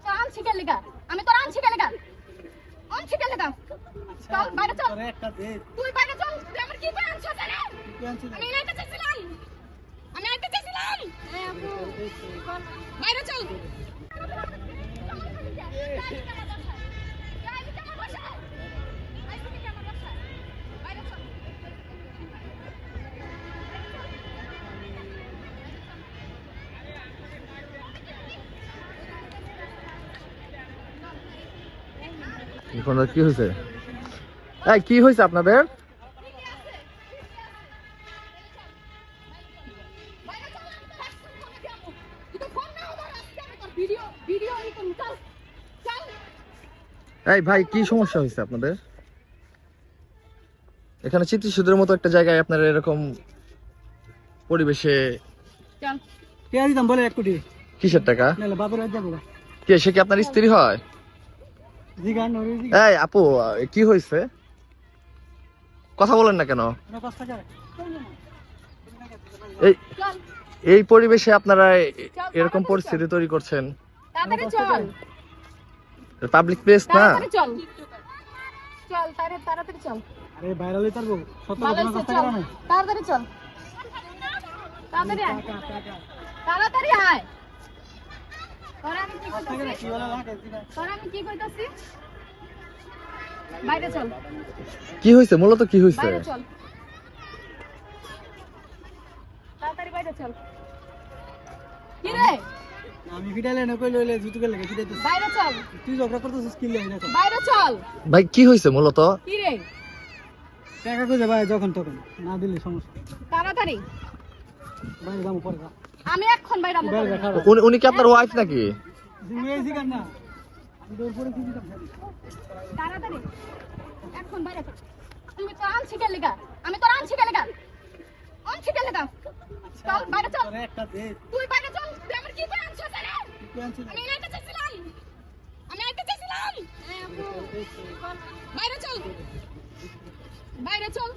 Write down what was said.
তো আনছি কেন লেগা? আমি তো আনছি কেন লেগা? আনছি কেন লেগা? চল বাইরে চল। তুই বাইরে চল। তুই আমার কি করে আনছিস রে? আমি এটা চাইছিলাম। আমি এটা চাইছিলাম। বাইরে চল। এখন কি হয়েছে? এই কি হয়েছে আপনাদের? এই ভাই কি সমস্যা হয়েছে আপনাদের? এখানে চিত্রসূদের মতো একটা জায়গায় আপনারা এরকম পরিবেশে কে দিতাম বলে 1 কোটি কিসের টাকা? নালে বাপের রাজ্য বলে কে সে কি আপনার স্ত্রী হয়? জিগান নরি এই আপু কি হয়েছে? কথা বলেন না কেন? না 5 টাকা এই এই পরিবেশে আপনারা এরকম পরিস্থিতি তৈরি করছেন। তাড়াতাড়ি চল। পাবলিক প্লেস না। তাড়াতাড়ি চল। চল তাড়াতাড়ি চল। আরে ভাইরাল হই পারবো 70 ভালো টাকা হইছে, 5 টাকা চল। না তাড়াতাড়ি চল। তাড়াতাড়ি আয়। তাড়াতাড়ি আয়। তোরা আমি কি কইতাছি? কি বলা লাগে তোরা আমি কি কইতাছি? বাইরে চল। কি হয়েছে মূলত কি হয়েছে? বাইরে চল। তাড়াতাড়ি বাইরে চল। কি রে? আমি ফিটাইলে না কইলে হইলে জুতো কে লাগে ফিটাইতে বাইরে চল। তুই ঝগড়া করতেছিস কি লাগে দেখো বাইরে চল। ভাই কি হয়েছে মূলত? কি রে? টাকা কইছে ভাই যখন তখন না দিলে সমস্যা তাড়াতাড়ি। ভাই দাম পরে যা আমি এখন বাইরে আমু। বাইরে খারাপ উনি কি আপনার ওয়াইফ নাকি? জিমে জিগান না আমি দৌড় পরে কি দিতাম তাড়াতাড়ি। এখন বাইরে চল। তুমি তো আনছি কেন লেগা? আমি তো আনছি কেন লেগা? আনছি কেন লেগা? চল বাইরে চল। তোরে একটা দে তুই বাইরে চল। তুই আমার কি করে আনছিস রে? কি আনছিস আমি এটা চাইছিলাম। আমি এটা চাইছিলাম। বাইরে চল। বাইরে চল।